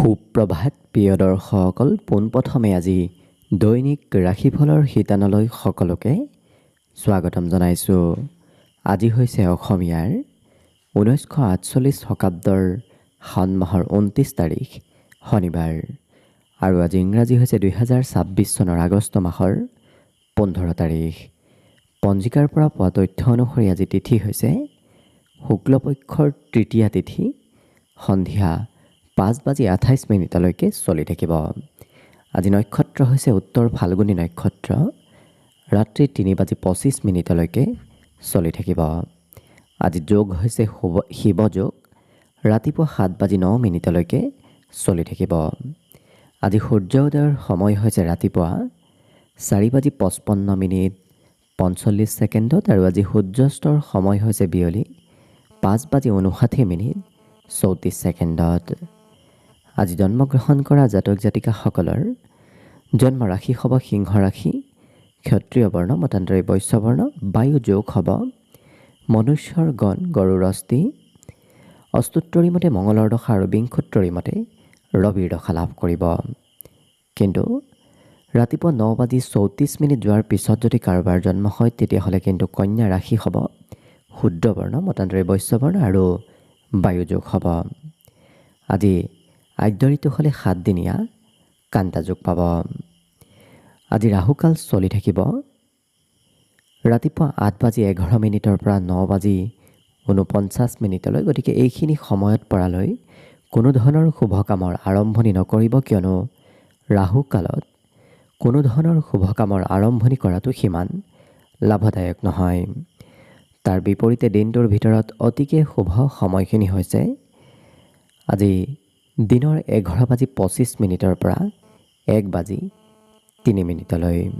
সুপ্ৰভাত প্ৰিয় দৰ্শকসকল, পোনপ্ৰথমে আজি দৈনিক ৰাশিফলৰ শিতানলৈ সকলোকে স্বাগতম জনাইছোঁ। আজি হৈছে অসমীয়াৰ 1948 শকাব্দৰ শাওণ মাহৰ 29 তাৰিখ শনিবাৰ আৰু আজি ইংৰাজী হৈছে 2026 চনৰ আগষ্ট মাহৰ 15 তাৰিখ। পঞ্জিকাৰ পৰা পোৱা তথ্য অনুসৰি আজি তিথি হৈছে শুক্লপক্ষৰ তৃতীয়া তিথি, সন্ধিয়া 5:28 চলি থাকিব। আজি নক্ষত্ৰ হৈছে উত্তৰ ফাল্গুনী নক্ষত্ৰ, ৰাত্ৰি 3:25 চলি থাকিব। আজি যোগ হৈছে শিৱযোগ, ৰাতিপুৱা 7:09 চলি থাকিব। আজি সূৰ্য উদয়ৰ সময় হৈছে ৰাতিপুৱা 4:55:45 আৰু আজি সূৰ্যাস্তৰ সময় হৈছে বিয়লি 5:59:34। আজি জন্মগ্ৰহণ কৰা জাতক জাতিকাসকলৰ জন্ম ৰাশি হ'ব সিংহ ৰাশি, ক্ষত্ৰিয় বৰ্ণ, মতান্তৰী বৈশ্য বৰ্ণ, বায়ু যোগ হ'ব মনুষ্যৰ গণ গৰুৰ অস্থি, অষ্টোত্তৰী মতে মঙলৰ দশা আৰু বিংশোত্তৰী মতে ৰবিৰ দশা লাভ কৰিব। কিন্তু ৰাতিপুৱা 9:34 যোৱাৰ পিছত যদি কাৰোবাৰ জন্ম হয় তেতিয়াহ'লে কিন্তু কন্যা ৰাশি হ'ব শূদ্ৰ বৰ্ণ, মতান্তৰী বৈশ্য বৰ্ণ আৰু বায়ু যোগ হ'ব। আজি আদ্য ঋতু হ'লে 7 দিনীয়া কান্তা যোগ পাব। আজি ৰাহুকাল চলি থাকিব ৰাতিপুৱা 8:11 পৰা 9:49। গতিকে এইখিনি সময়ত পৰালৈ কোনো ধৰণৰ শুভ কামৰ আৰম্ভণি নকৰিব, কিয়নো ৰাহুকালত কোনো ধৰণৰ শুভ কামৰ আৰম্ভণি কৰাটো সিমান লাভদায়ক নহয়। তাৰ বিপৰীতে দিনটোৰ ভিতৰত অতিকে শুভ সময়খিনি হৈছে আজি দিনৰ 11:25 পৰা 1:03।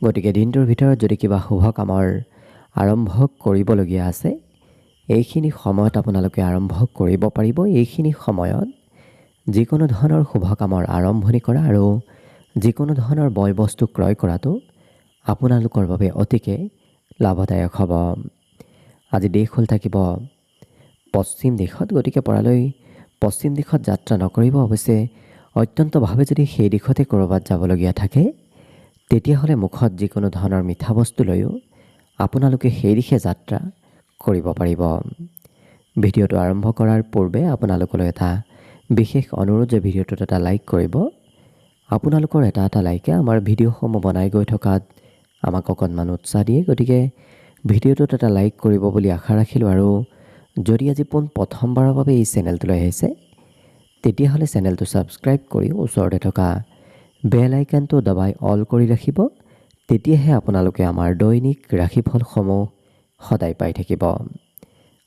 গতিকে দিনটোৰ ভিতৰত যদি কিবা শুভ কামৰ আৰম্ভ কৰিবলগীয়া আছে এইখিনি সময়ত আপোনালোকে আৰম্ভ কৰিব পাৰিব। এইখিনি সময়ত যিকোনো ধৰণৰ শুভ কামৰ আৰম্ভণি কৰা আৰু যিকোনো ধৰণৰ বয় বস্তু ক্ৰয় কৰাটো আপোনালোকৰ বাবে অতিকে লাভদায়ক হ'ব। আজি দেশ হ'ল থাকিব পশ্চিম দিশত, গতিকে পৰালৈ পশ্চিম দিশত যাত্ৰা নকৰিব। অৱশ্যে অত্যন্তভাৱে যদি সেই দিশতে ক'ৰবাত যাবলগীয়া থাকে তেতিয়াহ'লে মুখত যিকোনো ধৰণৰ মিঠা বস্তু লৈও আপোনালোকে সেই দিশে যাত্ৰা কৰিব পাৰিব। ভিডিঅ'টো আৰম্ভ কৰাৰ পূৰ্বে আপোনালোকলৈ এটা বিশেষ অনুৰোধ যে ভিডিঅ'টোত এটা লাইক কৰিব। আপোনালোকৰ এটা লাইকে আমাৰ ভিডিঅ'সমূহ বনাই গৈ থকাত আমাক অকণমান উৎসাহ দিয়ে। গতিকে ভিডিঅ'টোত এটা লাইক কৰিব বুলি আশা ৰাখিলোঁ। আৰু যদি আজি প্ৰথমবাৰৰ বাবে এই চেনেলটোলৈ আহিছে তেতিয়াহ'লে চেনেলটো ছাবস্ক্ৰাইব কৰি ওচৰতে থকা বেল আইকনটো দবাই অল কৰি ৰাখিব। তেতিয়াহে আপোনালোকে আমাৰ দৈনিক ৰাশিফলসমূহ সদায় পাই থাকিব।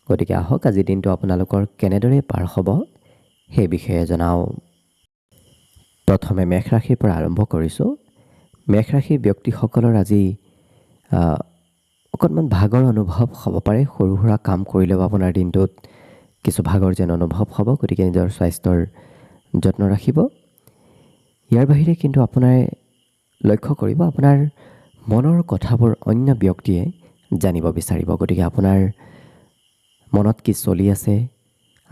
গতিকে আহক আজিৰ দিনটো আপোনালোকৰ কেনেদৰে পাৰ হ'ব সেই বিষয়ে জনাওঁ। প্ৰথমে মেষ ৰাশিৰ পৰা আৰম্ভ কৰিছোঁ। মেষ ৰাশিৰ ব্যক্তিসকলৰ আজি অকণমান ভাগৰ অনুভৱ হ'ব পাৰে। সৰু সুৰা কাম কৰিলেও আপোনাৰ দিনটোত কিছু ভাগৰ যেন অনুভৱ হ'ব। গতিকে নিজৰ স্বাস্থ্যৰ যত্ন ৰাখিব। ইয়াৰ বাহিৰে কিন্তু আপোনাৰ লক্ষ্য কৰিব আপোনাৰ মনৰ কথাবোৰ অন্য ব্যক্তিয়ে জানিব বিচাৰিব। গতিকে আপোনাৰ মনত কি চলি আছে,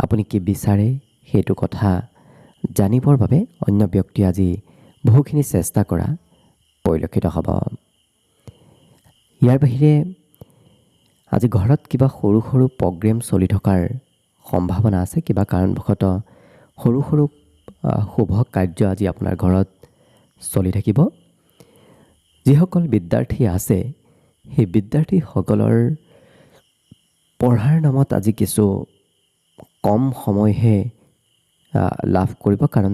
আপুনি কি বিচাৰে সেইটো কথা জানিবৰ বাবে অন্য ব্যক্তিয়ে আজি বহুখিনি চেষ্টা কৰা পৰিলক্ষিত হ'ব। ইয়াৰ বাহিৰে আজি ঘৰত কিবা সৰু সৰু প্ৰগ্ৰেম চলি থকাৰ সম্ভাৱনা আছে। কিবা কাৰণবশতঃ সৰু সৰু শুভ কাৰ্য আজি আপোনাৰ ঘৰত চলি থাকিব। যিসকল বিদ্যাৰ্থী আছে সেই বিদ্যাৰ্থীসকলৰ পঢ়াৰ নামত আজি কিছু কম সময়হে লাভ কৰিব, কাৰণ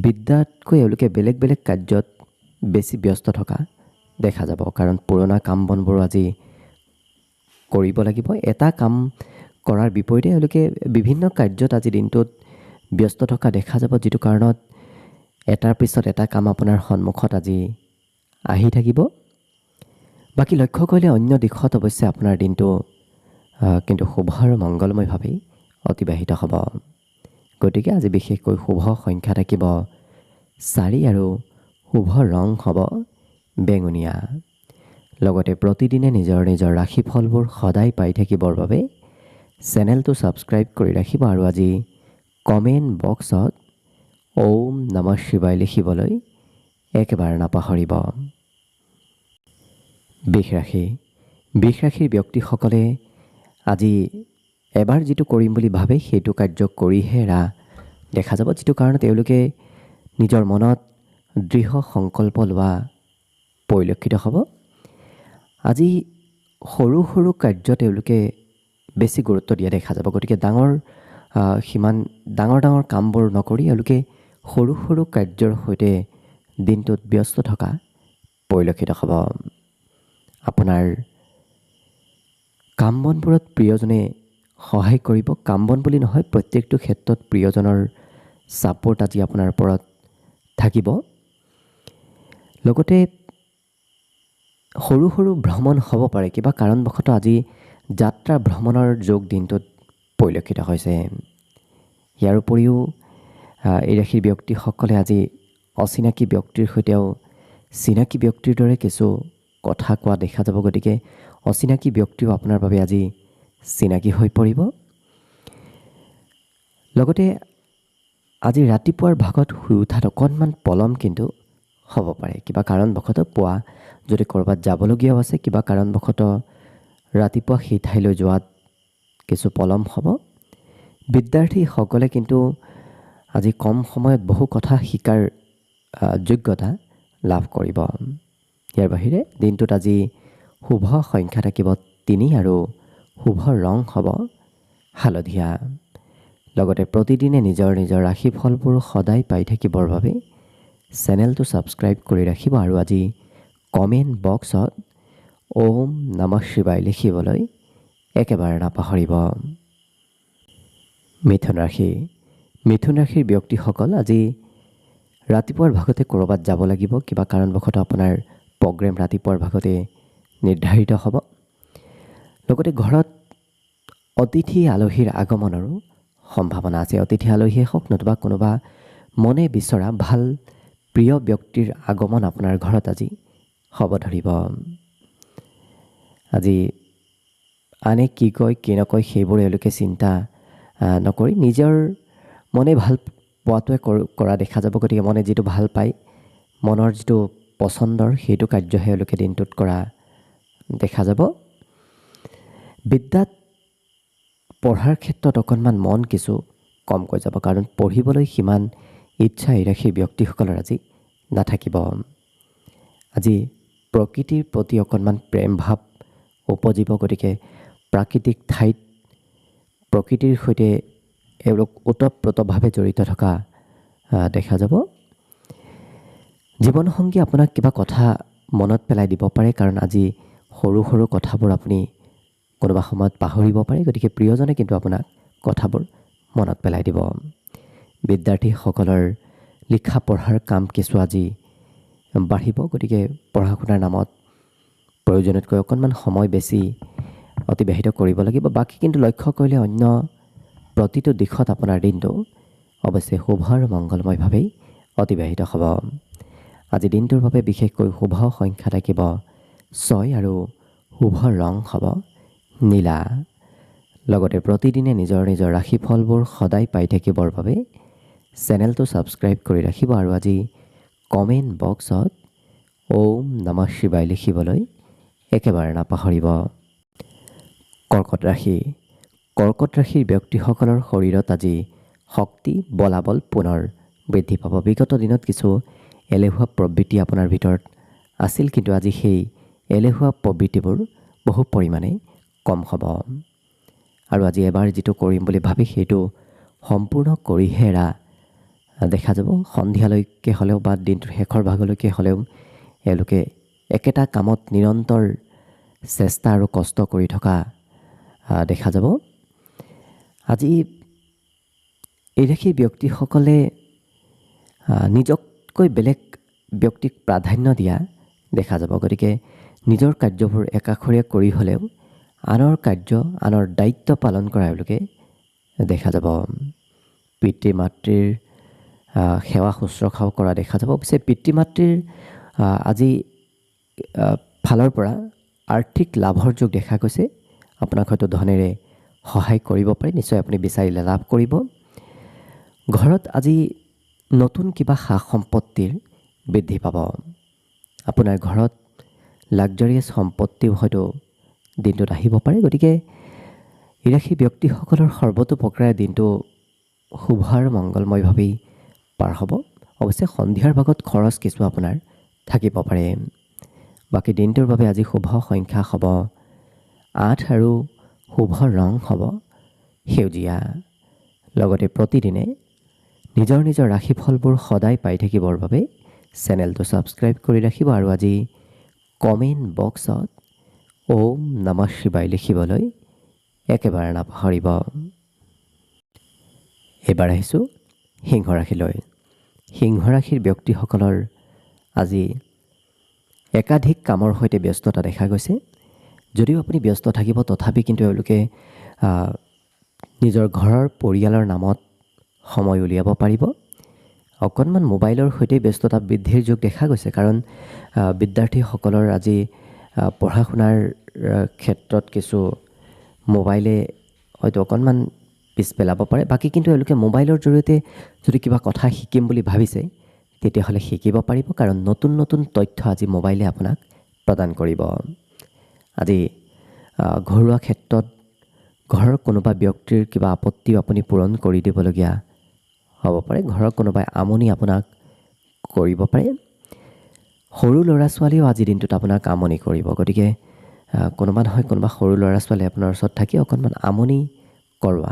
বিদ্যাতকৈ এওঁলোকে বেলেগ বেলেগ কাৰ্যত বেছি ব্যস্ত থকা দেখা যাব। কাৰণ পুৰণা কাম বনবোৰ আজি কৰিব লাগিব। এটা কাম কৰাৰ বিপৰীতে এওঁলোকে বিভিন্ন কাৰ্যত আজি দিনটোত ব্যস্ত থকা দেখা যাব, যিটো কাৰণত এটাৰ পিছত এটা কাম আপোনাৰ সন্মুখত আজি আহি থাকিব। বাকী লক্ষ্য কৰিলে অন্য দিশত অৱশ্যে আপোনাৰ দিনটো কিন্তু শুভ আৰু মংগলময়ভাৱেই অতিবাহিত হ'ব। গতিকে আজি বিশেষকৈ শুভ সংখ্যা থাকিব 4 আৰু শুভ ৰং হ'ব বেঙুনীয়া। লগতে প্ৰতিদিনে নিজৰ নিজৰ ৰাশিফলবোৰ সদায় পাই থাকিবৰ বাবে চেনেলটো ছাবস্ক্ৰাইব কৰি ৰাখিব আৰু আজি কমেণ্ট বক্সত ওম নমঃ শিৱায় লিখিবলৈ একেবাৰে নাপাহৰিব। বৃষ ৰাশিৰ ব্যক্তিসকলে আজি এবাৰ যিটো কৰিম বুলি ভাবে সেইটো কাৰ্য কৰিহে দেখা যাব, যিটো কাৰণে তেওঁলোকে নিজৰ মনত দৃঢ় সংকল্প লোৱা পৰিলক্ষিত হ'ব। আজি সৰু সৰু কাৰ্য তেওঁলোকে বেছি গুৰুত্ব দিয়া দেখা যাব। গতিকে সিমান ডাঙৰ কামবোৰ নকৰি এওঁলোকে সৰু সৰু কাৰ্যৰ সৈতে দিনটোত ব্যস্ত থকা পৰিলক্ষিত হ'ব। আপোনাৰ কাম বনবোৰত প্ৰিয়জনে সহায় কৰিব। কাম বন বুলি নহয়, প্ৰত্যেকটো ক্ষেত্ৰত প্ৰিয়জনৰ ছাপোৰ্ট আজি আপোনাৰ ওপৰত থাকিব। লগতে সৰু সৰু ভ্ৰমণ হ'ব পাৰে, কিবা কাৰণবশতঃ আজি যাত্ৰা ভ্ৰমণৰ যোগ দিনটোত পৰিলক্ষিত হৈছে। ইয়াৰ উপৰিও এই ৰাশিৰ ব্যক্তিসকলে আজি অচিনাকি ব্যক্তিৰ সৈতেও চিনাকি ব্যক্তিৰ দৰে কিছু কথা কোৱা দেখা যাব। গতিকে অচিনাকি ব্যক্তিও আপোনাৰ বাবে আজি চিনাকি হৈ পৰিব। লগতে আজি ৰাতিপুৱাৰ ভাগত শুই উঠাত অকণমান পলম কিন্তু হ'ব পাৰে। কিবা কাৰণবশতঃ পুৱা যদি ক'ৰবাত যাবলগীয়াও আছে, কিবা কাৰণবশতঃ ৰাতিপুৱা সেই ঠাইলৈ যোৱাত কিছু পলম হ'ব। বিদ্যাৰ্থীসকলে কিন্তু আজি কম সময়ত বহু কথা শিকাৰ যোগ্যতা লাভ কৰিব। ইয়াৰ বাহিৰে দিনটোত আজি শুভ সংখ্যা থাকিব 3 আৰু শুভ ৰং হ'ব হালধীয়া। লগতে প্ৰতিদিনে নিজৰ ৰাশিফলবোৰ সদায় পাই থাকিবৰ বাবে চেনেলটো ছাবস্ক্ৰাইব কৰি ৰাখিব আৰু আজি কমেণ্ট বক্সত ওম নমঃ শিৱায় লিখিবলৈ একেবাৰে নাপাহৰিব। মিথুন ৰাশিৰ ব্যক্তিসকল আজি ৰাতিপুৱাৰ ভাগতে ক'ৰবাত যাব লাগিব। কিবা কাৰণবশতঃ আপোনাৰ প্ৰগ্ৰেম ৰাতিপুৱাৰ ভাগতে নিৰ্ধাৰিত হ'ব। লগতে ঘৰত অতিথি আলহীৰ আগমনৰো সম্ভাৱনা আছে। অতিথি আলহীয়ে হওক নতুবা কোনোবা মনে বিচৰা ভাল প্ৰিয় ব্যক্তিৰ আগমন আপোনাৰ ঘৰত আজি হ'ব ধৰিব। আজি আনে কি কয় কি নকয় সেইবোৰ এওঁলোকে চিন্তা নকৰি নিজৰ মনে ভাল পোৱাটোৱে কৰা দেখা যাব। গতিকে মনে যিটো ভাল পায়, মনৰ যিটো পচন্দৰ সেইটো কাৰ্যহে এওঁলোকে দিনটোত কৰা দেখা যাব। বিদ্যাত পঢ়াৰ ক্ষেত্ৰত অকণমান মন কিছু কমকৈ যাব, কাৰণ পঢ়িবলৈ সিমান ইচ্ছা এই ৰাশিৰ ব্যক্তিসকলৰ আজি নাথাকিব। আজি প্ৰকৃতিৰ প্ৰতি অকণমান প্ৰেম ভাৱ উপজিব। গতিকে প্ৰাকৃতিক ঠাইত প্ৰকৃতিৰ সৈতে এওঁলোক ওতঃপ্ৰোতভাৱে জড়িত থকা দেখা যাব। জীৱনসংগী আপোনাক কিবা কথা মনত পেলাই দিব পাৰে, কাৰণ আজি সৰু সৰু কথাবোৰ আপুনি কোনোবা সময়ত পাহৰিব পাৰে। গতিকে প্ৰিয়জনে কিন্তু আপোনাক কথাবোৰ মনত পেলাই দিব। বিদ্যাৰ্থীসকলৰ লিখা পঢ়াৰ কাম কিছু আজি বাঢ়িব। গতিকে পঢ়া শুনাৰ নামত প্ৰয়োজনতকৈ অকণমান সময় বেছি অতিবাহিত কৰিব লাগিব। বাকী কিন্তু লক্ষ্য কৰিলে অন্য প্ৰতিটো দিশত আপোনাৰ দিনটো অৱশ্যে শুভ আৰু মংগলময়ভাৱেই অতিবাহিত হ'ব। আজি দিনটোৰ বাবে বিশেষকৈ শুভ সংখ্যা থাকিব 6 আৰু শুভ ৰং হ'ব নীলা। লগতে প্ৰতিদিনে নিজৰ ৰাশিফলবোৰ সদায় পাই থাকিবৰ বাবে চেনেলটো ছাবস্ক্ৰাইব কৰি ৰাখিব আৰু আজি কমেণ্ট বক্সত ওম নমঃ শিৱায় লিখিবলৈ একেবাৰে নাপাহৰিব। কৰ্কট ৰাশিৰ ব্যক্তিসকলৰ শৰীৰত আজি শক্তি বলাবল পুনৰ বৃদ্ধি পাব। বিগত দিনত কিছু এলেহুৱা প্ৰবৃত্তি আপোনাৰ ভিতৰত আছিল, কিন্তু আজি সেই এলেহুৱা প্ৰবৃত্তিবোৰ বহু পৰিমাণে কম হ'ব। আৰু আজি এবাৰ যিটো কৰিম বুলি ভাবি সেইটো সম্পূৰ্ণ কৰিহে দেখা যাব। সন্ধিয়ালৈকে হ'লেও বা দিনটোৰ শেষৰ ভাগলৈকে হ'লেও এওঁলোকে একেটা কামত নিৰন্তৰ চেষ্টা আৰু কষ্ট কৰি থকা দেখা যাব। আজি এই ৰাশিৰ ব্যক্তিসকলে নিজতকৈ বেলেগ ব্যক্তিক প্ৰাধান্য দিয়া দেখা যাব। গতিকে নিজৰ কাৰ্যবোৰ একাষৰীয়া কৰি হ'লেও আনৰ কাৰ্য, আনৰ দায়িত্ব পালন কৰা এওঁলোকে দেখা যাব। পিতৃ মাতৃৰ সেৱা শুশ্ৰূষাও কৰা দেখা যাব। পিছে পিতৃ মাতৃৰ আজি ফালৰ পৰা আৰ্থিক লাভৰ যোগ দেখা গৈছে। আপোনাক হয়তো ধনেৰে সহায় কৰিব পাৰে, নিশ্চয় আপুনি বিচাৰিলে লাভ কৰিব। ঘৰত আজি নতুন কিবা সা সম্পত্তিৰ বৃদ্ধি পাব। আপোনাৰ ঘৰত লাক্সাৰিয়াছ সম্পত্তিও হয়তো দিনটোত আহিব পাৰে। গতিকে এই ৰাশি ব্যক্তিসকলৰ সৰ্বতোপ্ৰকাৰে দিনটো শুভ আৰু মংগলময়ভাৱেই পাৰ হ'ব। অৱশ্যে সন্ধিয়াৰ ভাগত খৰচ কিছু আপোনাৰ থাকিব পাৰে। বাকী দিনটোৰ বাবে আজি শুভ সংখ্যা হ'ব 8 আৰু শুভ ৰং হ'ব সেউজীয়া। লগতে প্ৰতিদিনে নিজৰ নিজৰ ৰাশিফলবোৰ সদায় পাই থাকিবৰ বাবে চেনেলটো ছাবস্ক্ৰাইব কৰি ৰাখিব আৰু আজি কমেণ্ট বক্সত ওম নমঃ শিৱায় লিখিবলৈ একেবাৰে নাপাহৰিব। এইবাৰ আহিছোঁ সিংহ ৰাশিলৈ। সিংহ ৰাশিৰ ব্যক্তিসকলৰ আজি একাধিক কামৰ সৈতে ব্যস্ততা দেখা গৈছে। যদিও আপুনি ব্যস্ত থাকিব তথাপি কিন্তু এওঁলোকে নিজৰ ঘৰৰ পৰিয়ালৰ নামত সময় উলিয়াব পাৰিব। অকণমান মোবাইলৰ সৈতে ব্যস্ততা বৃদ্ধিৰ যোগ দেখা গৈছে, কাৰণ বিদ্যাৰ্থীসকলৰ আজি পঢ়া শুনাৰ ক্ষেত্ৰত কিছু মোবাইলে হয়তো অকণমান পিছ পেলাব পাৰে। বাকী কিন্তু এওঁলোকে মোবাইলৰ জৰিয়তে যদি কিবা কথা শিকিম বুলি ভাবিছে তেতিয়াহ'লে শিকিব পাৰিব, কাৰণ নতুন নতুন তথ্য আজি মোবাইলে আপোনাক প্ৰদান কৰিব। আজি ঘৰুৱা ক্ষেত্ৰত ঘৰৰ কোনোবা ব্যক্তিৰ কিবা আপত্তিও আপুনি পূৰণ কৰি দিবলগীয়া হ'ব পাৰে। ঘৰৰ কোনোবাই আমনি আপোনাক কৰিব পাৰে। সৰু ল'ৰা ছোৱালীয়েও আজিৰ দিনটোত আপোনাক আমনি কৰিব। গতিকে কোনোবা নহয় কোনোবা সৰু ল'ৰা ছোৱালী আপোনাৰ ওচৰত থাকি অকণমান আমনি কৰোৱা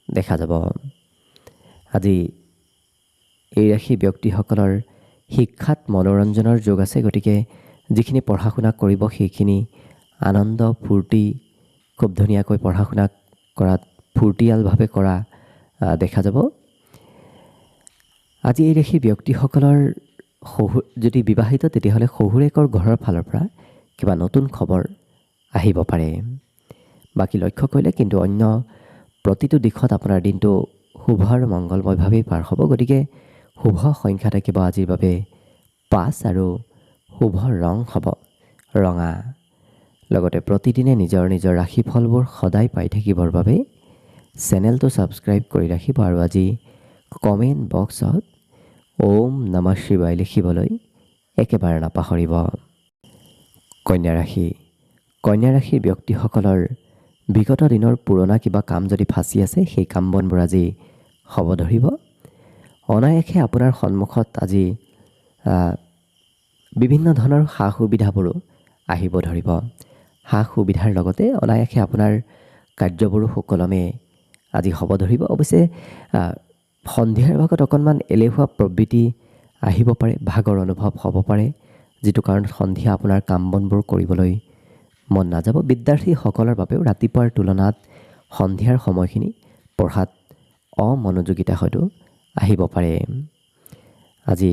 দেখা যাব। আজি এই ৰাশি ব্যক্তিসকলৰ শিক্ষাত মনোৰঞ্জনৰ যোগ আছে। গতিকে যিখিনি পঢ়া শুনা কৰিব সেইখিনি আনন্দ ফূৰ্তি খুব ধুনীয়াকৈ পঢ়া শুনা কৰাত ফূৰ্তিয়ালভাৱে কৰা দেখা যাব। আজি এই ৰাশি ব্যক্তিসকলৰ যদি বিবাহিত তেতিয়াহ'লে শহুৰেকৰ ঘৰৰ ফালৰ পৰা কিবা নতুন খবৰ আহিব পাৰে। বাকী লক্ষ্য কৰিলে কিন্তু অন্য প্ৰতিটো দিশত আপোনাৰ দিনটো শুভ আৰু মংগলময়ভাৱেই পাৰ হ'ব। গতিকে শুভ সংখ্যা থাকিব আজিৰ বাবে 5 আৰু শুভ ৰং হ'ব ৰঙা। লগতে প্ৰতিদিনে নিজৰ নিজৰ ৰাশিফলবোৰ সদায় পাই থাকিবৰ বাবে চেনেলটো ছাবস্ক্ৰাইব কৰি ৰাখিব আৰু আজি কমেণ্ট বক্সত ওম নমঃ শিৱায় লিখিবলৈ একেবাৰে নাপাহৰিব। কন্যা ৰাশি। কন্যা ৰাশিৰ ব্যক্তিসকলৰ বিগত দিনৰ পুৰণা কিবা কাম যদি ফাঁচি আছে সেই কাম বনবোৰ আজি হ'ব ধৰিব। অনায়াসে আপোনাৰ সন্মুখত আজি বিভিন্ন ধৰণৰ সা সুবিধাবোৰো আহিব ধৰিব। সা সুবিধাৰ লগতে অনায়াসে আপোনাৰ কাৰ্যবোৰো সুকলমে আজি হ'ব ধৰিব। অৱশ্যে সন্ধিয়াৰ ভাগত অকণমান এলেহুৱা প্ৰবৃত্তি আহিব পাৰে, ভাগৰ অনুভৱ হ'ব পাৰে, যিটো কাৰণত সন্ধিয়া আপোনাৰ কাম বনবোৰ কৰিবলৈ মন নাযাব। বিদ্যাৰ্থীসকলৰ বাবেও ৰাতিপুৱাৰ তুলনাত সন্ধিয়াৰ সময়খিনি পঢ়াত অমনোযোগিতা হয়তো আহিব পাৰে। আজি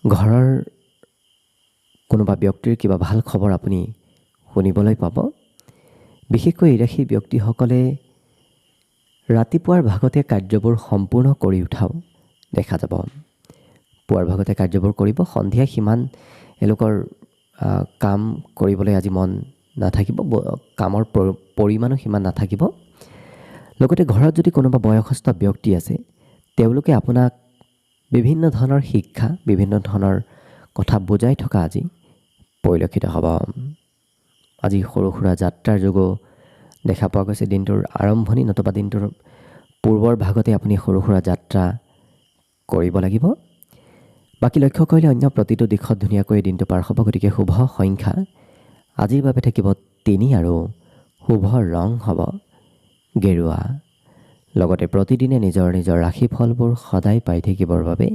ঘৰৰ কোনোবা ব্যক্তিৰ কিবা ভাল খবৰ আপুনি শুনিবলৈ পাব। বিশেষকৈ এই ৰাশিৰ ব্যক্তিসকলে ৰাতিপুৱাৰ ভাগতে কাৰ্যবোৰ সম্পূৰ্ণ কৰি উঠাও দেখা যাব। পুৱাৰ ভাগতে কাৰ্যবোৰ কৰিব, সন্ধিয়া সিমান এওঁলোকৰ কাম কৰিবলৈ আজি মন নাথাকিব, কামৰ পৰিমাণো সিমান নাথাকিব। লগতে ঘৰত যদি কোনোবা বয়সস্থ ব্যক্তি আছে তেওঁলোকে আপোনাক বিভিন্ন ধৰণৰ শিক্ষা, বিভিন্ন ধৰণৰ কথা বুজাই থকা আজি পৰিলক্ষিত হ'ব। আজি সৰু সুৰা যাত্ৰাৰ যোগো দেখা পোৱা গৈছে। দিনটোৰ আৰম্ভণি নতুবা দিনটোৰ পূৰ্বৰ ভাগতে আপুনি সৰু সুৰা যাত্ৰা কৰিব লাগিব। বাকী লক্ষ্য কৰিলে অন্য প্ৰতিটো দিশত ধুনীয়াকৈ দিনটো পাৰ হ'ব। গতিকে শুভ সংখ্যা আজিৰ বাবে থাকিব 3 আৰু শুভ ৰং হ'ব গেৰুৱা। লগতে প্ৰতিদিনে নিজৰ নিজৰ ৰাশিফলবোৰ সদায় পাই থাকিবৰ বাবে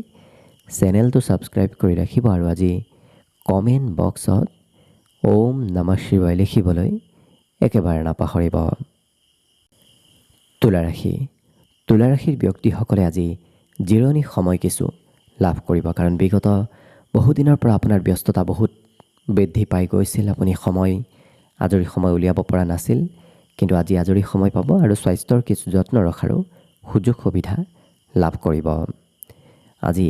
চেনেলটো ছাবস্ক্ৰাইব কৰি ৰাখিব আৰু আজি কমেণ্ট বক্সত ওম নমঃ শিৱায় লিখিবলৈ একেবাৰে নাপাহৰিব। তুলা ৰাশি। তুলা ৰাশিৰ ব্যক্তিসকলে আজি জিৰণি সময় কিছু লাভ কৰিব, কাৰণ বিগত বহুদিনৰ পৰা আপোনাৰ ব্যস্ততা বহুত বৃদ্ধি পাই গৈছিল। আপুনি আজৰি সময় উলিয়াব পৰা নাছিল, কিন্তু আজি আজৰি সময় পাব আৰু স্বাস্থ্যৰ কিছু যত্ন ৰখাৰো সুযোগ সুবিধা লাভ কৰিব। আজি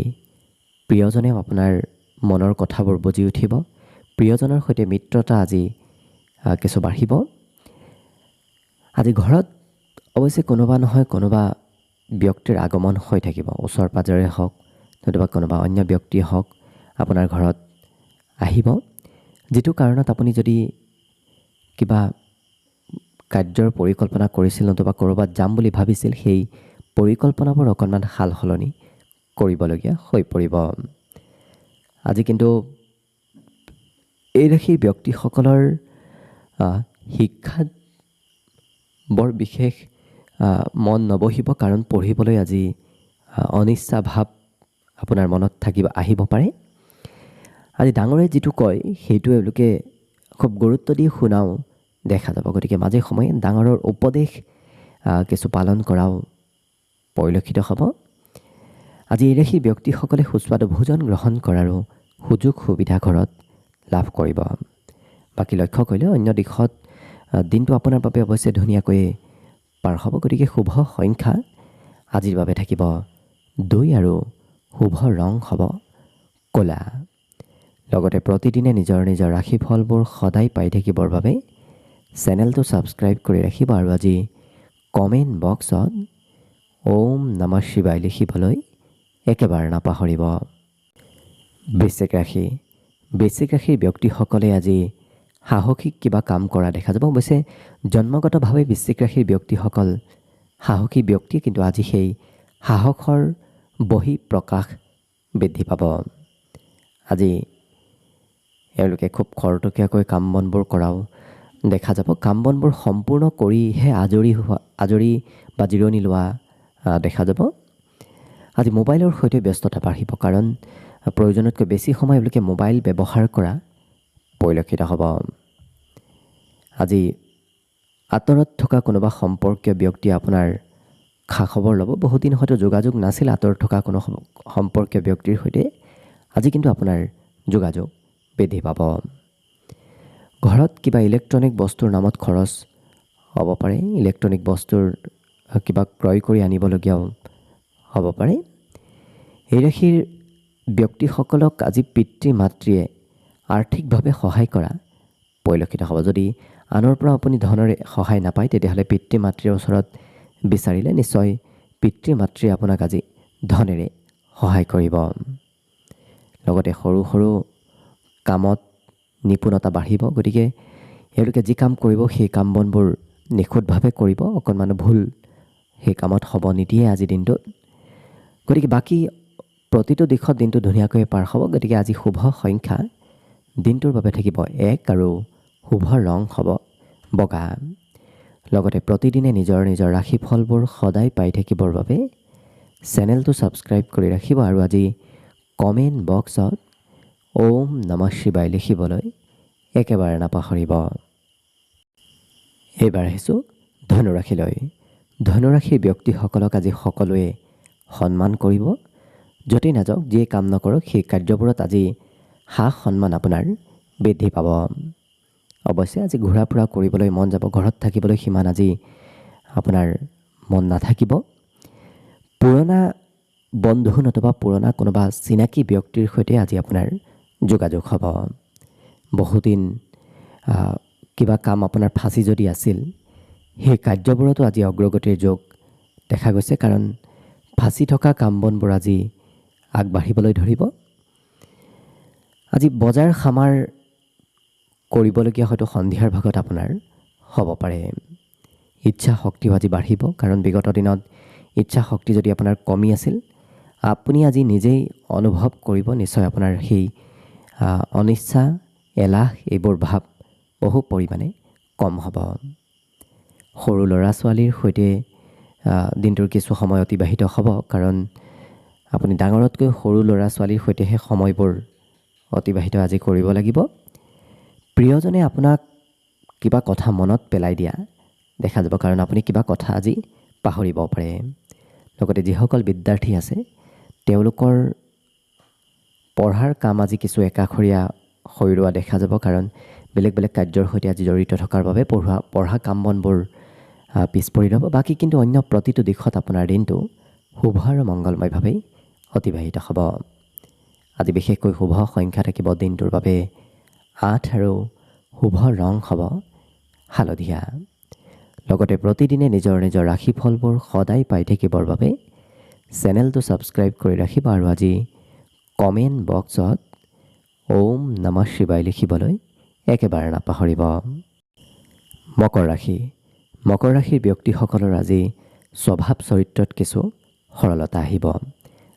প্ৰিয়জনেও আপোনাৰ মনৰ কথাবোৰ বুজি উঠিব। প্ৰিয়জনৰ সৈতে মিত্ৰতা আজি কিছু বাঢ়িব। আজি ঘৰত অৱশ্যে কোনোবা নহয় কোনোবা ব্যক্তিৰ আগমন হৈ থাকিব। ওচৰ পাজৰে হওক নতুবা কোনোবা অন্য ব্যক্তিয়ে হওক আপোনাৰ ঘৰত আহিব, যিটো কাৰণত আপুনি যদি কিবা কাৰ্যৰ পৰিকল্পনা কৰিছিল নতুবা ক'ৰবাত যাম বুলি ভাবিছিল, সেই পৰিকল্পনাবোৰ অকণমান সাল সলনি কৰিবলগীয়া হৈ পৰিব। আজি কিন্তু এই ৰাশিৰ ব্যক্তিসকলৰ শিক্ষাত বৰ বিশেষ মন নবহিব, কাৰণ পঢ়িবলৈ আজি অনিচ্ছা ভাৱ আপোনাৰ মনত আহিব পাৰে। আজি ডাঙৰে যিটো কয় সেইটো এওঁলোকে খুব গুৰুত্ব দি শুনাও দেখা যাব। গতিকে মাজে সময়ে ডাঙৰৰ উপদেশ কিছু পালন কৰাও পৰিলক্ষিত হ'ব। আজি এই ৰাশিৰ ব্যক্তিসকলে সুস্বাদু ভোজন গ্ৰহণ কৰাৰো সুযোগ সুবিধা ঘৰত লাভ কৰিব। বাকী লক্ষ্য কৰিলে অন্য দিশত দিনটো আপোনাৰ বাবে অৱশ্যে ধুনীয়াকৈ পাৰ হ'ব। গতিকে শুভ সংখ্যা আজিৰ বাবে থাকিব 2 আৰু শুভ ৰং হ'ব ক'লা। লগতে প্ৰতিদিনে নিজৰ নিজৰ ৰাশিফলবোৰ সদায় পাই থাকিবৰ বাবে চেনেলটো ছাবস্ক্ৰাইব কৰি ৰাখিব আৰু আজি কমেণ্ট বক্সত ওম নমঃ শিৱায় লিখিবলৈ একেবাৰে নাপাহৰিব। বৃশ্চিক ৰাশি। বৃশ্চিক ৰাশিৰ ব্যক্তিসকলে আজি সাহসিক কিবা কাম কৰা দেখা যাব। অৱশ্যে জন্মগতভাৱে বৃশ্চিক ৰাশিৰ ব্যক্তিসকল সাহসী ব্যক্তি, কিন্তু আজি সেই সাহসৰ বহিঃপ্ৰকাশ বৃদ্ধি পাব। আজি এওঁলোকে খুব খৰতকীয়াকৈ কাম বনবোৰ কৰাও দেখা যাব। কাম বনবোৰ সম্পূৰ্ণ কৰিহে আজৰি বা জিৰণি লোৱা দেখা যাব। আজি মোবাইলৰ সৈতে ব্যস্ততা বাঢ়িব, কাৰণ প্ৰয়োজনতকৈ বেছি সময় এওঁলোকে মোবাইল ব্যৱহাৰ কৰা পৰিলক্ষিত হ'ব। আজি আঁতৰত থকা কোনোবা সম্পৰ্কীয় ব্যক্তিয়ে আপোনাৰ খা খবৰ ল'ব। বহুদিন হয়তো যোগাযোগ নাছিল আঁতৰত থকা কোনো সম্পৰ্কীয় ব্যক্তিৰ সৈতে, আজি কিন্তু আপোনাৰ যোগাযোগ বৃদ্ধি পাব। ঘৰত কিবা ইলেক্ট্ৰনিক বস্তুৰ নামত খৰচ হ'ব পাৰে। ইলেক্ট্ৰনিক বস্তুৰ কিবা ক্ৰয় কৰি আনিবলগীয়াও হ'ব পাৰে। এই ৰাশিৰ ব্যক্তিসকলক আজি পিতৃ মাতৃয়ে আৰ্থিকভাৱে সহায় কৰা পৰিলক্ষিত হ'ব। যদি আনৰ পৰা আপুনি ধনেৰে সহায় নাপায়, তেতিয়াহ'লে পিতৃ মাতৃৰ ওচৰত বিচাৰিলে নিশ্চয় পিতৃ মাতৃয়ে আপোনাক আজি ধনেৰে সহায় কৰিব। লগতে সৰু সৰু কামত নিপুণতা বাঢ়িব। গতিকে এওঁলোকে যি কাম কৰিব সেই কাম বনবোৰ নিখুঁতভাৱে কৰিব। অকণমান ভুল সেই কামত হ'ব নিদিয়ে আজিৰ দিনটোত। গতিকে বাকী প্ৰতিটো দিশত দিনটো ধুনীয়াকৈ পাৰ হ'ব। গতিকে আজি শুভ সংখ্যা দিনটোৰ বাবে থাকিব 1 আৰু শুভ ৰং হ'ব বগা। লগতে প্ৰতিদিনে নিজৰ নিজৰ ৰাশিফলবোৰ সদায় পাই থাকিবৰ বাবে চেনেলটো ছাবস্ক্ৰাইব কৰি ৰাখিব আৰু আজি কমেণ্ট বক্সত ওম নমঃ শিৱায় লিখিবলৈ একেবাৰে নাপাহৰিব। এইবাৰ আহিছোঁ ধনুৰাশিলৈ। ধনুৰাশিৰ ব্যক্তিসকলক আজি সকলোৱে সন্মান কৰিব। য'তেই নাযাওক, যিয়ে কাম নকৰক, সেই কাৰ্যবোৰত আজি সা সন্মান আপোনাৰ বৃদ্ধি পাব। অৱশ্যে আজি ঘূৰা ফুৰা কৰিবলৈ মন যাব। ঘৰত থাকিবলৈ সিমান আজি আপোনাৰ মন নাথাকিব। পুৰণা বন্ধু নতুবা পুৰণা কোনোবা চিনাকি ব্যক্তিৰ সৈতে আজি আপোনাৰ যোগাযোগ হ'ব। বহুদিন কিবা কাম আপোনাৰ ফাঁচি যদি আছিল, সেই কাৰ্যবোৰতো আজি অগ্ৰগতিৰ যোগ দেখা গৈছে, কাৰণ ফাঁচি থকা কাম বনবোৰ আজি আগবাঢ়িবলৈ ধৰিব। আজি বজাৰ সমাৰ কৰিবলগীয়া হয়তো সন্ধিয়াৰ ভাগত আপোনাৰ হ'ব পাৰে। ইচ্ছা শক্তিও আজি বাঢ়িব, কাৰণ বিগত দিনত ইচ্ছা শক্তি যদি আপোনাৰ কমি আছিল, আপুনি আজি নিজেই অনুভৱ কৰিব নিশ্চয় আপোনাৰ সেই অনিচ্ছা এলাহ এইবোৰ ভাৱ বহু পৰিমাণে কম হ'ব। সৰু ল'ৰা ছোৱালীৰ সৈতে দিনটোৰ কিছু সময় অতিবাহিত হ'ব, কাৰণ আপুনি ডাঙৰতকৈ সৰু ল'ৰা ছোৱালীৰ সৈতেহে সময়বোৰ অতিবাহিত আজি কৰিব লাগিব। প্ৰিয়জনে আপোনাক কিবা কথা মনত পেলাই দিয়া দেখা যাব, কাৰণ আপুনি কিবা কথা আজি পাহৰিব পাৰে। লগতে যিসকল বিদ্যাৰ্থী আছে তেওঁলোকৰ পঢ়াৰ কাম আজি কিছু একাষৰীয়া হৈ ৰোৱা দেখা যাব, কাৰণ বেলেগ বেলেগ কাৰ্যৰ সৈতে আজি জড়িত থকাৰ বাবে পঢ়া কাম বনবোৰ পিছ পৰি ৰ'ব। বাকী কিন্তু অন্য প্ৰতিটো দিশত আপোনাৰ দিনটো শুভ আৰু মংগলময়ভাৱেই অতিবাহিত হ'ব। আজি বিশেষকৈ শুভ সংখ্যা থাকিব দিনটোৰ বাবে 8 আৰু শুভ ৰং হ'ব হালধীয়া। লগতে প্ৰতিদিনে নিজৰ নিজৰ ৰাশিফলবোৰ সদায় পাই থাকিবৰ বাবে চেনেলটো ছাবস্ক্ৰাইব কৰি ৰাখিব আৰু আজি কমেণ্ট বক্সত ওম নমঃ শিৱায় লিখিবলৈ একেবাৰে নাপাহৰিব। মকৰ ৰাশি। মকৰ ৰাশিৰ ব্যক্তিসকলৰ আজি স্বভাৱ চৰিত্ৰত কিছু সৰলতা আহিব,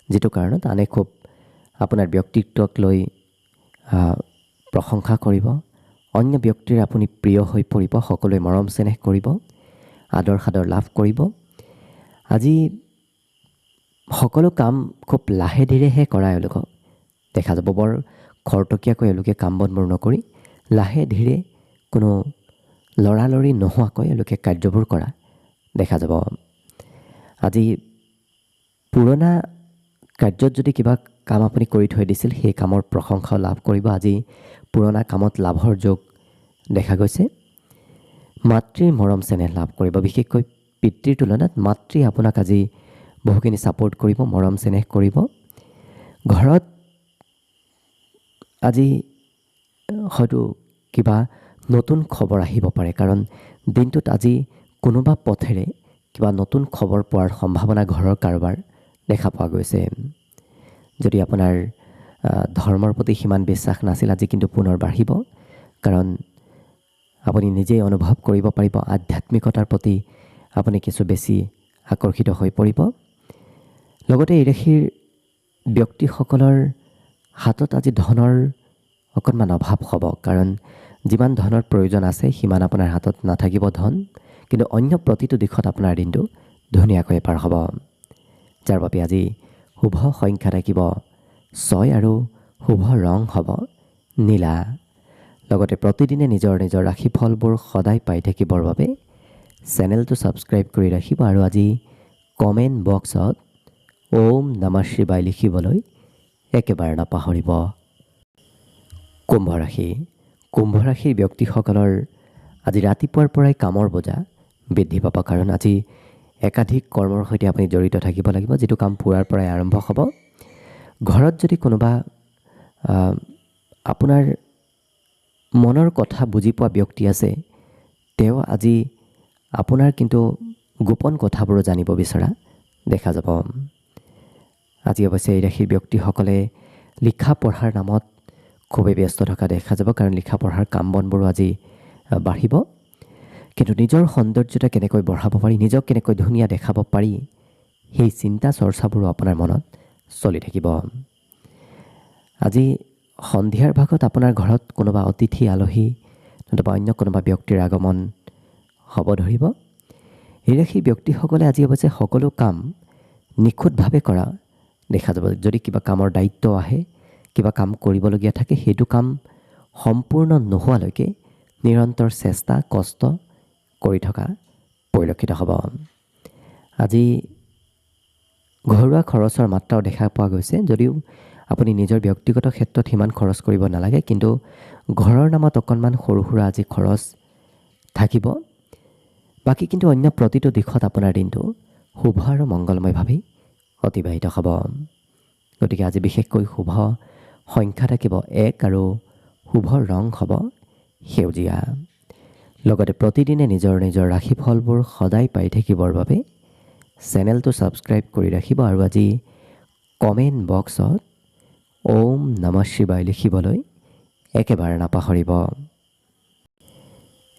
যিটো কাৰণত আনে খুব আপোনাৰ ব্যক্তিত্বক লৈ প্ৰশংসা কৰিব। অন্য ব্যক্তিৰ আপুনি প্ৰিয় হৈ পৰিব, সকলোৱে মৰম চেনেহ কৰিব, আদৰ সাদৰ লাভ কৰিব। আজি সকলো কাম খুব লাহে ধীৰেহে কৰা এওঁলোকক দেখা যাব। বৰ খৰতকীয়াকৈ এওঁলোকে কাম বনবোৰ নকৰি লাহে ধীৰে কোনো লৰালৰি নোহোৱাকৈ এওঁলোকে কাৰ্যবোৰ কৰা দেখা যাব। আজি পুৰণা কাৰ্যত যদি কিবা কাম আপুনি কৰি থৈ দিছিল, সেই কামৰ প্ৰশংসাও লাভ কৰিব। আজি পুৰণা কামত লাভৰ যোগ দেখা গৈছে। মাতৃৰ মৰম চেনেহ লাভ কৰিব, বিশেষকৈ পিতৃৰ তুলনাত মাতৃ আপোনাক আজি বহুখিনি ছাপোৰ্ট কৰিব, মৰম চেনেহ কৰিব। ঘৰত আজি হয়তো কিবা নতুন খবৰ আহিব পাৰে, কাৰণ দিনটোত আজি কোনোবা পথেৰে কিবা নতুন খবৰ পোৱাৰ সম্ভাৱনা ঘৰৰ কাৰোবাৰ দেখা পোৱা গৈছে। যদি আপোনাৰ ধৰ্মৰ প্ৰতি সিমান বিশ্বাস নাছিল, আজি কিন্তু পুনৰ বাঢ়িব, কাৰণ আপুনি নিজেই অনুভৱ কৰিব পাৰিব আধ্যাত্মিকতাৰ প্ৰতি আপুনি কিছু বেছি আকৰ্ষিত হৈ পৰিব। লগতে এই ৰাশিৰ ব্যক্তিসকলৰ হাতত আজি ধনৰ অকণমান অভাৱ হ'ব, কাৰণ যিমান ধনৰ প্ৰয়োজন আছে সিমান আপোনাৰ হাতত নাথাকিব ধন, কিন্তু অন্য প্ৰতিটো দিশত আপোনাৰ দিনটো ধুনীয়াকৈ পাৰ হ'ব, যাৰ বাবে আজি শুভ সংখ্যা থাকিব 6 আৰু শুভ ৰং হ'ব নীলা। লগতে প্ৰতিদিনে নিজৰ নিজৰ ৰাশিফলবোৰ সদায় পাই থাকিবৰ বাবে চেনেলটো ছাবস্ক্ৰাইব কৰি ৰাখিব আৰু আজি কমেণ্ট বক্সত ওম নমঃ শিৱায় লিখিবলৈ একেবাৰে নাপাহৰিব। কুম্ভ ৰাশি। কুম্ভ ৰাশিৰ ব্যক্তিসকলৰ আজি ৰাতিপুৱাৰ পৰাই কামৰ বোজা বৃদ্ধি পাব, কাৰণ আজি একাধিক কৰ্মৰ সৈতে আপুনি জড়িত থাকিব লাগিব, যিটো কাম পুৱাৰ পৰাই আৰম্ভ হ'ব। ঘৰত যদি কোনোবা আপোনাৰ মনৰ কথা বুজি পোৱা ব্যক্তি আছে, তেওঁ আজি আপোনাৰ কিন্তু গোপন কথাবোৰো জানিব বিচৰা দেখা যাব। আজি অৱশ্যে এই ৰাশিৰ ব্যক্তিসকলে লিখা পঢ়াৰ নামত খুবেই ব্যস্ত থকা দেখা যাব, কাৰণ লিখা পঢ়াৰ কাম বনবোৰো আজি বাঢ়িব। কিন্তু নিজৰ সৌন্দৰ্যতা কেনেকৈ বঢ়াব পাৰি, নিজক কেনেকৈ ধুনীয়া দেখাব পাৰি, সেই চিন্তা চৰ্চাবোৰো আপোনাৰ মনত চলি থাকিব। আজি সন্ধিয়াৰ ভাগত আপোনাৰ ঘৰত কোনোবা অতিথি আলহী নতুবা অন্য কোনোবা ব্যক্তিৰ আগমন হ'ব ধৰিব। এই ৰাশিৰ ব্যক্তিসকলে আজি অৱশ্যে সকলো কাম নিখুঁতভাৱে কৰা দেখা যাব। যদি কিবা কামৰ দায়িত্ব আহে, কিবা কাম কৰিবলগীয়া থাকে, সেইটো কাম সম্পূৰ্ণ নোহোৱালৈকে নিৰন্তৰ চেষ্টা কষ্ট কৰি থকা পৰিলক্ষিত হ'ব। আজি ঘৰুৱা খৰচৰ মাত্ৰাও দেখা পোৱা গৈছে, যদিও আপুনি নিজৰ ব্যক্তিগত ক্ষেত্ৰত সিমান খৰচ কৰিব নালাগে, কিন্তু ঘৰৰ নামত অকণমান সৰু সুৰা আজি খৰচ থাকিব। বাকী কিন্তু অন্য প্ৰতিটো দিশত আপোনাৰ দিনটো শুভ আৰু মংগলময়ভাৱেই অতিবাহিত হ'ব। গতিকে আজি বিশেষকৈ শুভ সংখ্যা থাকিব 1 আৰু শুভ ৰং হ'ব সেউজীয়া। লগতে প্ৰতিদিনে নিজৰ নিজৰ ৰাশিফলবোৰ সদায় পাই থাকিবৰ বাবে চেনেলটো ছাবস্ক্ৰাইব কৰি ৰাখিব আৰু আজি কমেণ্ট বক্সত ওম নমঃ শিৱায় লিখিবলৈ একেবাৰে নাপাহৰিব।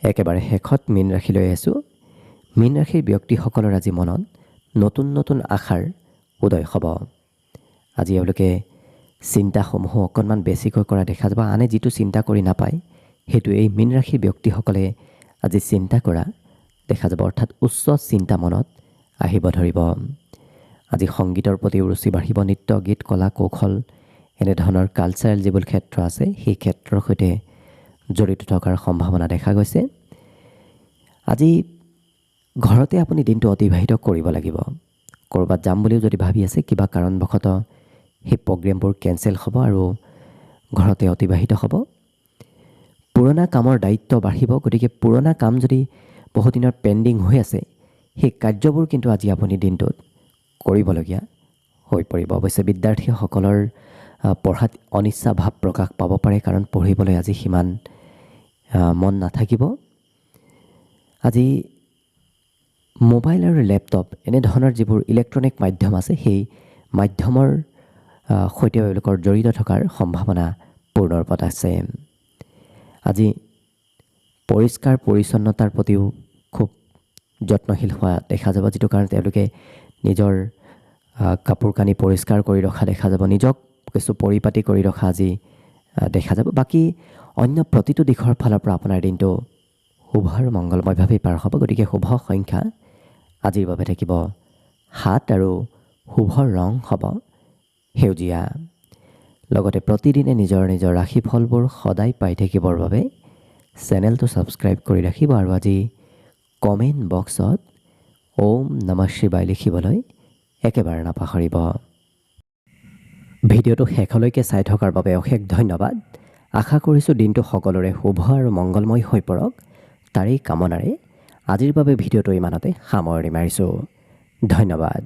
একেবাৰে শেষত মীন ৰাশিলৈ আছোঁ। মীন ৰাশিৰ ব্যক্তিসকলৰ আজি মনত নতুন নতুন আশাৰ উদয় হ'ব। আজি এওঁলোকে চিন্তাসমূহ অকণমান বেছিকৈ কৰা দেখা যাব। আনে যিটো চিন্তা কৰি নাপায়, সেইটো এই মীন ৰাশিৰ ব্যক্তিসকলে আজি চিন্তা কৰা দেখা যাব, অৰ্থাৎ উচ্চ চিন্তা মনত আহিব ধৰিব। আজি সংগীতৰ প্ৰতিও ৰুচি বাঢ়িব। নৃত্য গীত কলা কৌশল এনেধৰণৰ কালচাৰেল যিবোৰ ক্ষেত্ৰ আছে, সেই ক্ষেত্ৰৰ সৈতে জড়িত থকাৰ সম্ভাৱনা দেখা গৈছে। আজি ঘৰতে আপুনি দিনটো অতিবাহিত কৰিব লাগিব। ক'ৰবাত যাম বুলিও যদি ভাবি আছে, কিবা কাৰণবশতঃ সেই প্ৰগ্ৰেমবোৰ কেঞ্চেল হ'ব আৰু ঘৰতে অতিবাহিত হ'ব। পুৰণা কামৰ দায়িত্ব বাঢ়িব, গতিকে পুৰণা কাম যদি বহুদিনৰ পেণ্ডিং হৈ আছে, সেই কাৰ্যবোৰ কিন্তু আজি আপুনি দিনটোত কৰিবলগীয়া হৈ পৰিব। অৱশ্যে বিদ্যাৰ্থীসকলৰ পঢ়াত অনিচ্ছা ভাৱ প্ৰকাশ পাব পাৰে, কাৰণ পঢ়িবলৈ আজি সিমান মন নাথাকিব। আজি মোবাইল আৰু লেপটপ এনেধৰণৰ যিবোৰ ইলেক্ট্ৰনিক মাধ্যম আছে সেই মাধ্যমৰ সৈতে তেওঁলোকৰ জড়িত থকাৰ সম্ভাৱনা পূৰ্ণৰূপত আছে। আজি পৰিষ্কাৰ পৰিচ্ছন্নতাৰ প্ৰতিও খুব যত্নশীল হোৱা দেখা যাব, যিটো কাৰণে তেওঁলোকে নিজৰ কাপোৰ কানি পৰিষ্কাৰ কৰি ৰখা দেখা যাব, নিজক কিছু পৰিপাটি কৰি ৰখা আজি দেখা যাব। বাকী অন্য প্ৰতিটো দিশৰ ফালৰ পৰা আপোনাৰ দিনটো শুভ আৰু মংগলময়ভাৱেই পাৰ হ'ব। গতিকে শুভ সংখ্যা আজিৰ বাবে থাকিব 7 আৰু শুভ ৰং হ'ব সেউজীয়া। লগতে প্ৰতিদিনে নিজৰ নিজৰ ৰাশিফলবোৰ সদায় পাই থাকিবৰ বাবে চেনেলটো ছাবস্ক্ৰাইব কৰি ৰাখিব আৰু আজি কমেণ্ট বক্সত ওম নমঃ শিৱায় লিখিবলৈ একেবাৰে নাপাহৰিব। ভিডিঅ'টো শেষলৈকে চাই থকাৰ বাবে অশেষ ধন্যবাদ। আশা কৰিছোঁ দিনটো সকলোৰে শুভ আৰু মংগলময় হৈ পৰক, তাৰেই কামনাৰে আজিৰ বাবে ভিডিঅ'টো ইমানতে সামৰণি মাৰিছোঁ। ধন্যবাদ।